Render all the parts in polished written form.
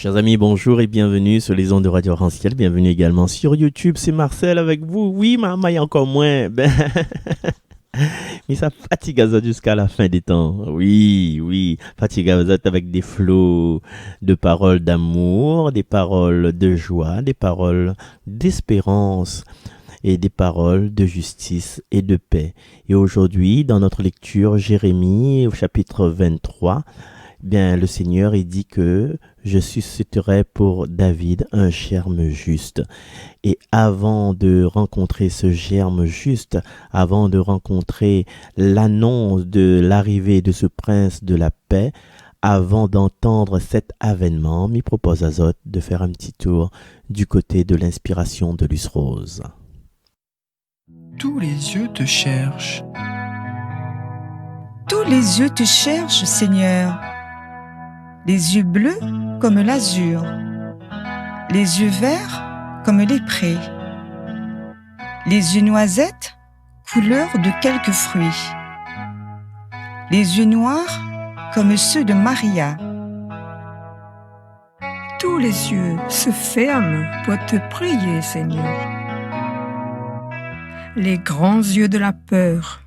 Chers amis, bonjour et bienvenue sur les ondes de Radio Arc-en-Ciel. Bienvenue également sur YouTube. C'est Marcel avec vous. Oui, maman, il y a encore moins. Mais ça fatigue à ça jusqu'à la fin des temps. Oui. Fatigue à ça avec des flots de paroles d'amour, des paroles de joie, des paroles d'espérance et des paroles de justice et de paix. Et aujourd'hui, dans notre lecture, Jérémie, au chapitre 23, bien, le Seigneur, il dit que je susciterai pour David un germe juste. Et avant de rencontrer ce germe juste, avant de rencontrer l'annonce de l'arrivée de ce prince de la paix, avant d'entendre cet avènement, m'y propose Azote de faire un petit tour du côté de l'inspiration de Luce Rose. Tous les yeux te cherchent. Tous les yeux te cherchent, Seigneur. Les yeux bleus comme l'azur, les yeux verts comme les prés, les yeux noisettes, couleur de quelques fruits, les yeux noirs comme ceux de Maria. Tous les yeux se ferment pour te prier, Seigneur. Les grands yeux de la peur,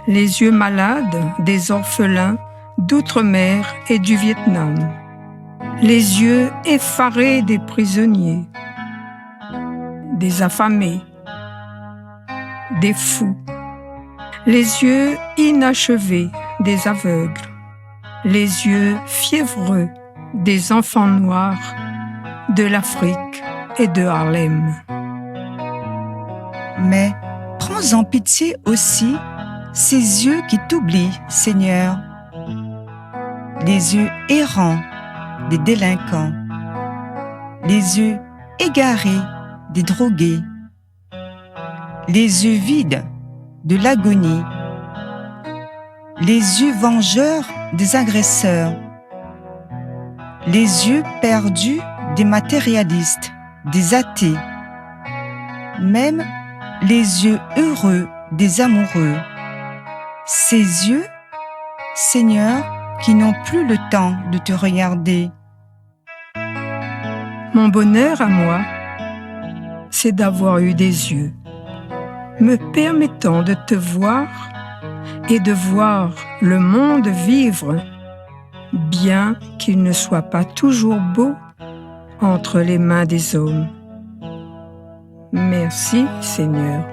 les yeux malades des orphelins d'outre-mer et du Vietnam, les yeux effarés des prisonniers, des affamés, des fous, les yeux inachevés des aveugles, les yeux fiévreux des enfants noirs de l'Afrique et de Harlem. Mais prends en pitié aussi ces yeux qui t'oublient, Seigneur, les yeux errants des délinquants, les yeux égarés des drogués, les yeux vides de l'agonie, les yeux vengeurs des agresseurs, les yeux perdus des matérialistes, des athées, même les yeux heureux des amoureux. Ces yeux, Seigneur, qui n'ont plus le temps de te regarder. Mon bonheur à moi, c'est d'avoir eu des yeux, me permettant de te voir et de voir le monde vivre, bien qu'il ne soit pas toujours beau entre les mains des hommes. Merci, Seigneur.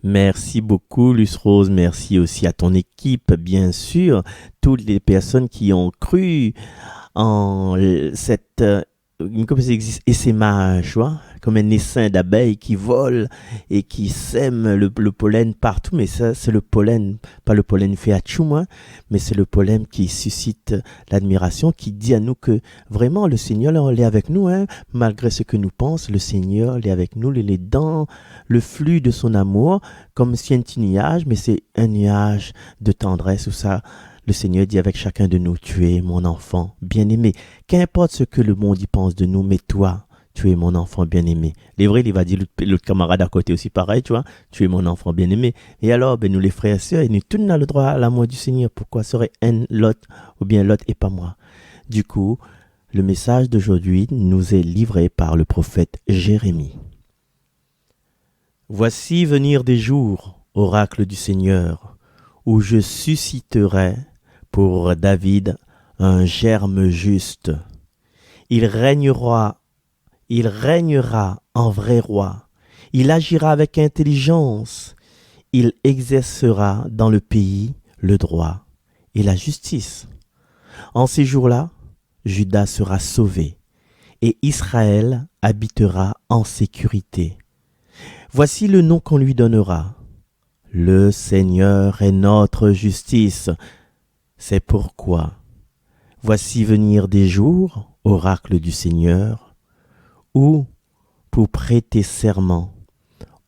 Merci beaucoup, Luce Rose. Merci aussi à ton équipe, bien sûr. Toutes les personnes qui ont cru en cette comme ça existe essaimage, tu vois, comme un essaim d'abeilles qui volent et qui sèment le pollen partout. Mais ça, c'est le pollen, pas le pollen fait à Tchouma, mais c'est le pollen qui suscite l'admiration, qui dit à nous que vraiment le Seigneur est avec nous, hein, malgré ce que nous pensons, le Seigneur est avec nous, il est dans le flux de son amour, comme si un petit nuage, mais c'est un nuage de tendresse où ça. Le Seigneur dit avec chacun de nous, tu es mon enfant bien-aimé. Qu'importe ce que le monde y pense de nous, mais toi, tu es mon enfant bien-aimé. Les vrais, il va dire l'autre camarade à côté aussi pareil, tu vois, tu es mon enfant bien-aimé. Et alors, nous les frères et sœurs, nous tous avons le droit à l'amour du Seigneur. Pourquoi serait un l'autre ou bien l'autre et pas moi? Du coup, le message d'aujourd'hui nous est livré par le prophète Jérémie. Voici venir des jours, oracle du Seigneur, où je susciterai pour David un germe juste. Il régnera en vrai roi. Il agira avec intelligence. Il exercera dans le pays le droit et la justice. En ces jours-là, Juda sera sauvé et Israël habitera en sécurité. Voici le nom qu'on lui donnera. Le Seigneur est notre justice. C'est pourquoi, voici venir des jours, oracle du Seigneur, où, pour prêter serment,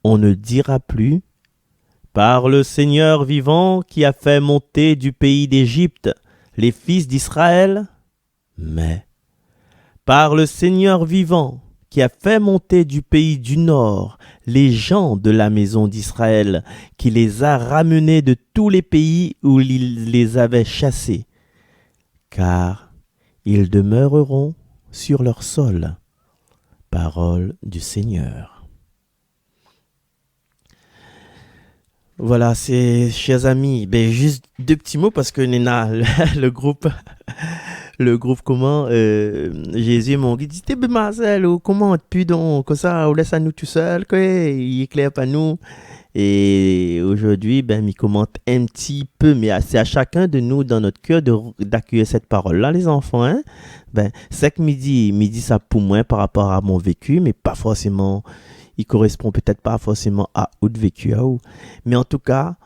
on ne dira plus « Par le Seigneur vivant qui a fait monter du pays d'Égypte les fils d'Israël », mais « Par le Seigneur vivant qui a fait monter du pays du nord les gens de la maison d'Israël, qui les a ramenés de tous les pays où il les avait chassés, car ils demeureront sur leur sol. Parole du Seigneur. Voilà, c'est, chers amis, juste 2 petits mots parce que Nena, le groupe comment, Jésus m'a dit, t'es Marcel, ou comment, puis donc, comme ça, on laisse à nous tout seul, quoi, il éclaire pas nous. Et aujourd'hui, il commente un petit peu, mais c'est à chacun de nous, dans notre cœur, d'accueillir cette parole-là, les enfants, hein. C'est que midi, ça pour moi par rapport à mon vécu, mais pas forcément, il correspond peut-être pas forcément à autre vécu, mais en tout cas,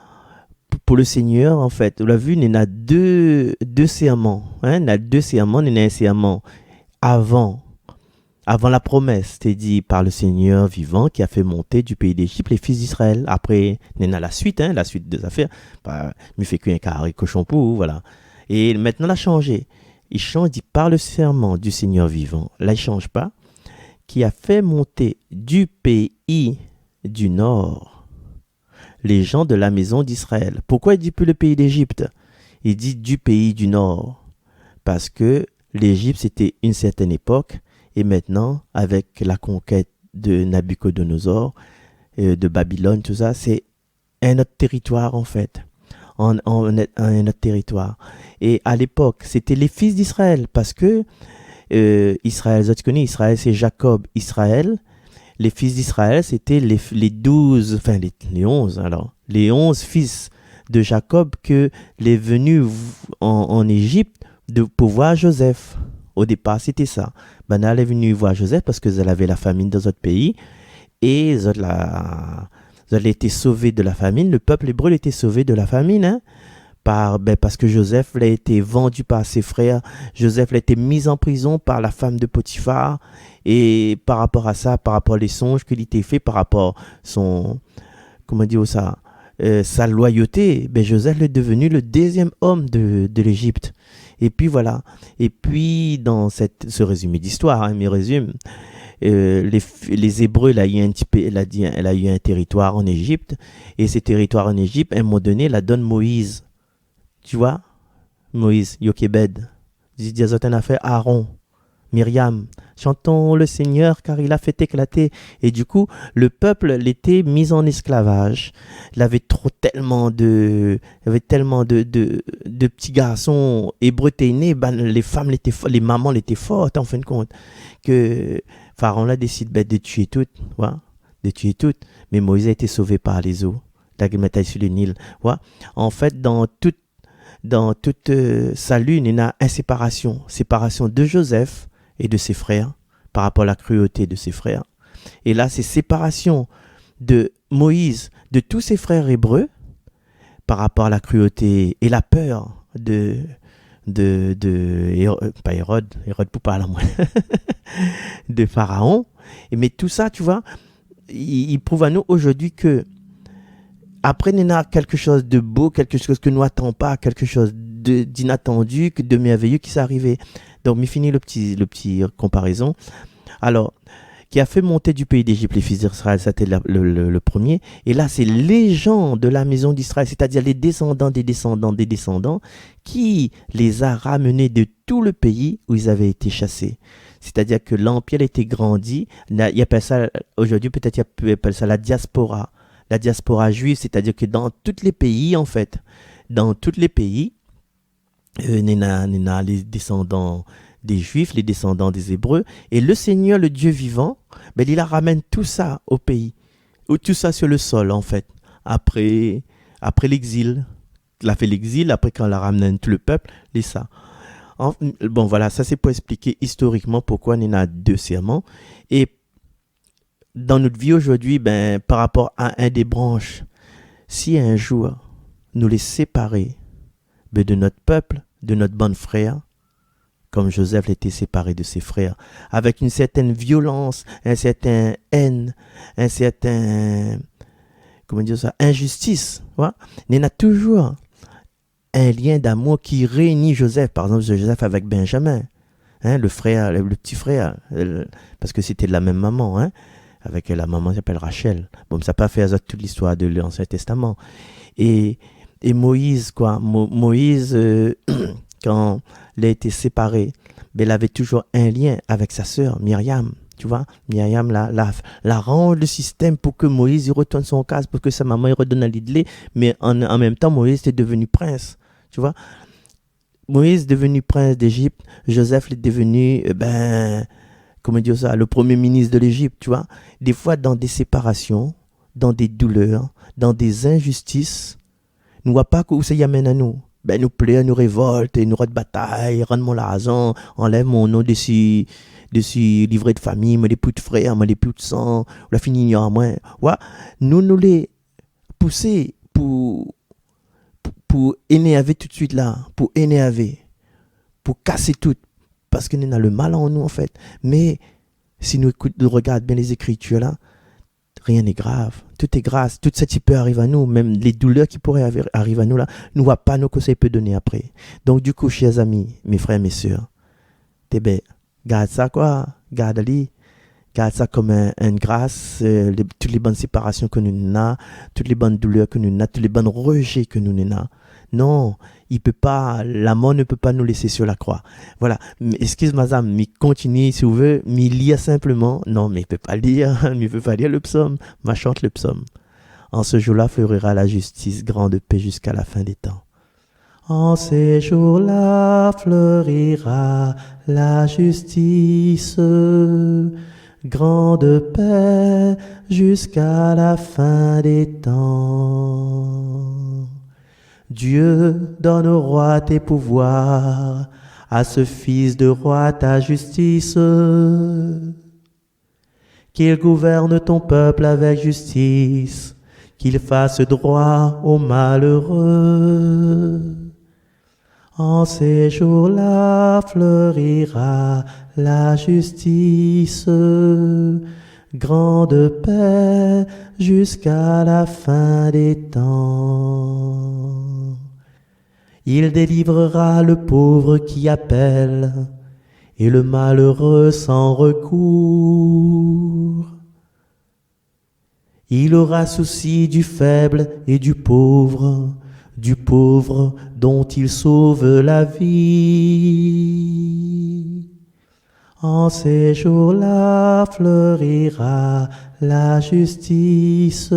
pour le Seigneur, en fait, on l'a vu, il y a deux serments, hein, il y a 2 serments, il y a un serment avant la promesse, c'était dit par le Seigneur vivant qui a fait monter du pays d'Égypte les fils d'Israël. Après, il y a la suite des affaires, il fait qu'un carré cochon pour, voilà. Et maintenant, il a changé. Il change, dit par le serment du Seigneur vivant, là, il ne change pas, qui a fait monter du pays du nord les gens de la maison d'Israël. Pourquoi il dit plus le pays d'Égypte? Il dit du pays du nord. Parce que l'Égypte, c'était une certaine époque, et maintenant, avec la conquête de Nabucodonosor, de Babylone, tout ça, c'est un autre territoire en fait. Un autre territoire. Et à l'époque, c'était les fils d'Israël, parce que Israël, tu connais, Israël, c'est Jacob, Israël. Les fils d'Israël, c'était les 12, enfin les 11, alors, les 11 fils de Jacob que les venus en Égypte pour voir Joseph. Au départ, c'était ça. Elle est venue voir Joseph parce qu'elle avait la famine dans notre pays et elle été sauvée de la famine. Le peuple hébreu était sauvé de la famine, hein, parce que Joseph a été vendu par ses frères. Joseph a été mis en prison par la femme de Potiphar. Et par rapport à ça, par rapport aux songes qu'il était fait, par rapport à sa loyauté, Joseph est devenu le 2e homme de l'Égypte. Et puis voilà. Et puis dans ce résumé d'histoire, mes résume, les Hébreux, elle a eu un territoire en Égypte. Et ces territoires en Égypte, à un moment donné, la donne Moïse. Tu vois, Moïse, Yokebed, Diazoten a fait Aaron, Myriam, chantons le Seigneur car il a fait éclater. Et du coup, le peuple l'était mis en esclavage. Il avait tellement de petits garçons hébreux nés, les mamans étaient fortes en fin de compte. Que Pharaon là décide de tuer toutes, de tuer toutes. Mais Moïse a été sauvé par les eaux, la bataille sur le Nil. En fait, dans toute salut, il y a une séparation de Joseph et de ses frères, par rapport à la cruauté de ses frères. Et là, c'est séparation de Moïse, de tous ses frères hébreux, par rapport à la cruauté et la peur pas Hérode pour parler à moi, de Pharaon. Mais tout ça, tu vois, il prouve à nous aujourd'hui que après, il y a quelque chose de beau, quelque chose que nous n'attendons pas, quelque chose d'inattendu, de merveilleux qui s'est arrivé. Donc, il finit le petit comparaison. Alors, qui a fait monter du pays d'Égypte les fils d'Israël, c'était le premier. Et là, c'est les gens de la maison d'Israël, c'est-à-dire les descendants des descendants, qui les a ramenés de tout le pays où ils avaient été chassés. C'est-à-dire que l'empire était grandi. Il appelle ça, aujourd'hui, peut-être il appelle ça la diaspora. La diaspora juive, c'est-à-dire que dans tous les pays, en fait, il y a les descendants des Juifs, les descendants des Hébreux, et le Seigneur, le Dieu vivant, il ramène tout ça au pays, ou tout ça sur le sol, en fait, après l'exil. Il a fait l'exil, après quand il a ramené tout le peuple, et ça. Bon, voilà, ça c'est pour expliquer historiquement pourquoi il y en a 2 serments. Et dans notre vie aujourd'hui, par rapport à un des branches, si un jour nous les séparer de notre peuple, de notre bon frère, comme Joseph était séparé de ses frères, avec une certaine violence, un certain haine, un certain, injustice, il y en a toujours un lien d'amour qui réunit Joseph, par exemple Joseph avec Benjamin. hein, le petit frère, parce que c'était de la même maman, hein, avec la maman qui s'appelle Rachel. Bon, ça n'a pas fait toute l'histoire de l'Ancien Testament. Et Moïse, Moïse, quand il a été séparé, ben, il avait toujours un lien avec sa sœur, Myriam. Tu vois, Myriam l'arrange le système pour que Moïse il retourne son cas, pour que sa maman il redonne à l'idée, mais en même temps, Moïse est devenu prince. Tu vois, Moïse est devenu prince d'Égypte, Joseph est devenu, comment dire ça, le premier ministre de l'Égypte, tu vois. Des fois, dans des séparations, dans des douleurs, dans des injustices, nous ne voyons pas où ça y amène à nous. Ben, nous plaît, nous révolte, nous de bataille, rendre-moi la raison, enlève mon nom dessus livret de famille, mais les plus de frères, mais les plus de sang, la fini à moi. Ouais, nous les pousser pour énerver tout de suite là, pour casser tout, parce que nous avons le mal en nous en fait. Mais si nous regardons bien les Écritures là, rien n'est grave, tout est grâce, tout ce qui peut arriver à nous, même les douleurs qui pourraient arriver à nous là, nous ne voyons pas nos conseils peut donner après. Donc du coup, chers amis, mes frères, mes sœurs, t'es bête. Garde ça garde ça comme une grâce, toutes les bonnes séparations que nous avons, toutes les bonnes douleurs que nous avons, tous les bons rejets que nous avons. Non, la mort ne peut pas nous laisser sur la croix. Voilà, excuse-moi, mais continue si vous voulez, mais lire simplement. Non, mais il ne peut pas lire le psaume, mais chante le psaume. En ce jour-là fleurira la justice, grande paix jusqu'à la fin des temps. En ces jours-là fleurira la justice, grande paix jusqu'à la fin des temps. Dieu donne au roi tes pouvoirs, à ce fils de roi ta justice, qu'il gouverne ton peuple avec justice, qu'il fasse droit aux malheureux. En ces jours-là fleurira la justice, grande paix jusqu'à la fin des temps. Il délivrera le pauvre qui appelle et le malheureux sans recours. Il aura souci du faible et du pauvre dont il sauve la vie. En ces jours-là fleurira la justice,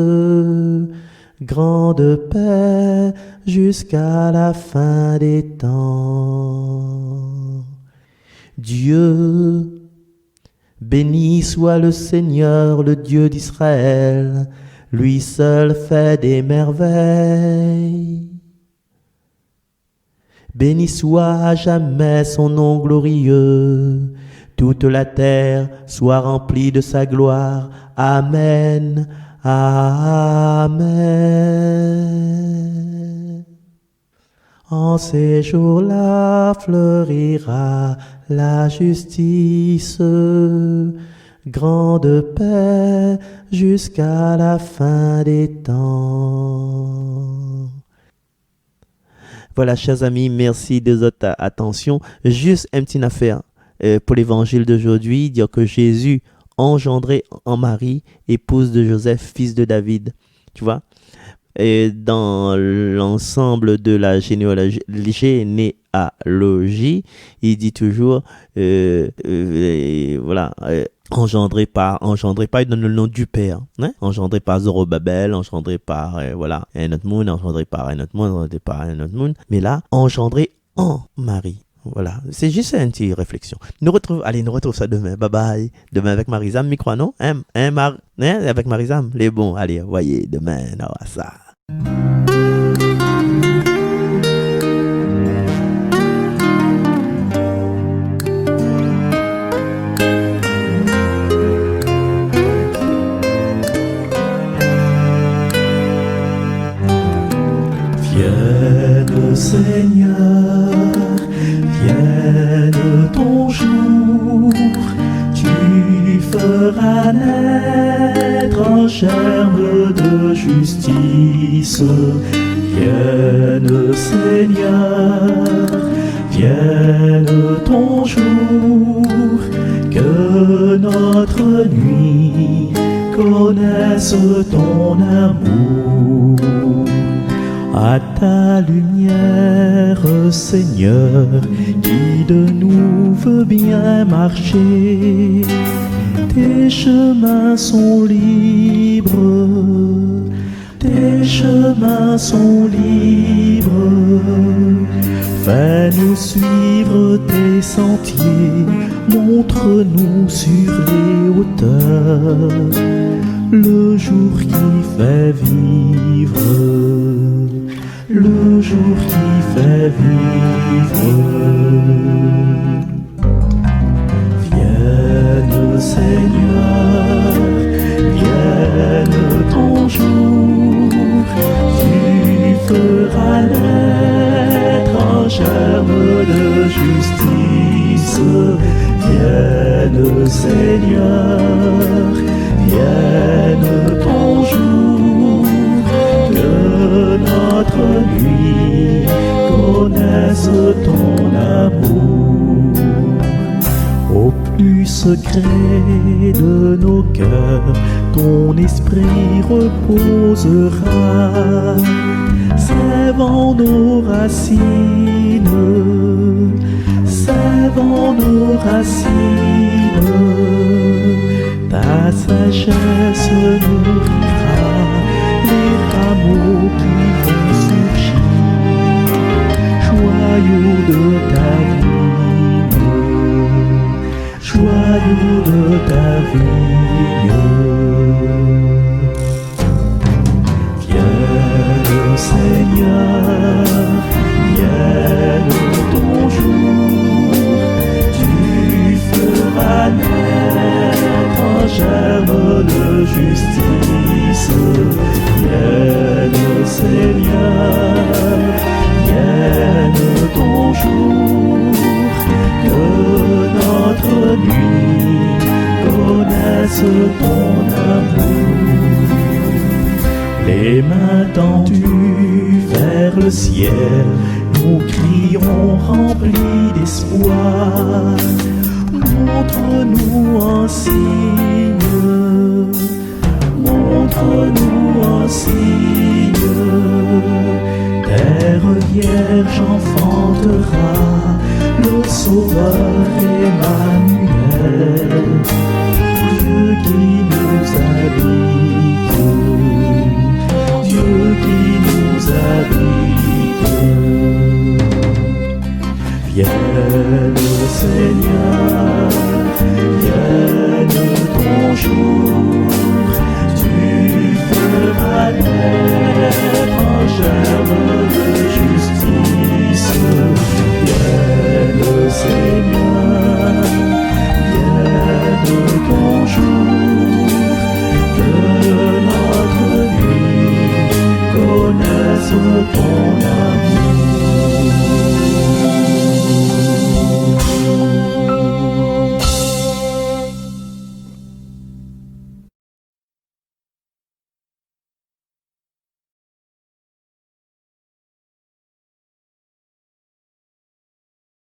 grande paix jusqu'à la fin des temps. Dieu, béni soit le Seigneur, le Dieu d'Israël, lui seul fait des merveilles. Béni soit à jamais son nom glorieux, toute la terre soit remplie de sa gloire. Amen, amen. En ces jours-là fleurira la justice, grande paix jusqu'à la fin des temps. Voilà, chers amis, merci de votre attention. Juste une petite affaire pour l'évangile d'aujourd'hui, dire que Jésus engendré en Marie, épouse de Joseph, fils de David. Tu vois? Et dans l'ensemble de la généalogie, il dit toujours, engendré par, il donne le nom du Père, hein? Engendré par Zorobabel, engendré par, un autre monde, engendré par un autre monde, mais là, engendré en Marie. Voilà, c'est juste une petite réflexion. Nous retrouvons ça demain. Bye bye. Demain avec Marizam, micro, non? Avec Marizam, les bons. Allez, voyez, demain, non, ça. Vienne, Seigneur, vienne ton jour, tu feras naître un germe de justice. Vienne, Seigneur, vienne vienne ton jour, que notre nuit connaisse ton amour. À ta lumière, Seigneur, qui de nous veut bien marcher. Tes chemins sont libres, tes chemins sont libres. Fais-nous suivre tes sentiers, montre-nous sur les hauteurs le jour qui fait vivre, le jour qui fait vivre. Vienne Seigneur, vienne ton jour, tu feras naître un germe de justice. Vienne Seigneur, vienne ton jour, que notre nuit connaisse ton amour. Au plus secret de nos cœurs, ton esprit reposera, sèvant nos racines, sèvant nos racines. Ta sagesse nourrira les rameaux qui vont surgir, joyaux de ta vigne, joyaux de ta vigne. Vienne Seigneur, vienne ton jour, tu feras naître un germe de justice. Vienne Seigneur, vienne ton jour, que notre nuit connaisse ton amour. Les mains tendues vers le ciel, nous crions remplis d'espoir. Montre-nous un signe, montre-nous un signe. Terre vierge enfantera le Sauveur Emmanuel, Dieu qui nous habite, Dieu qui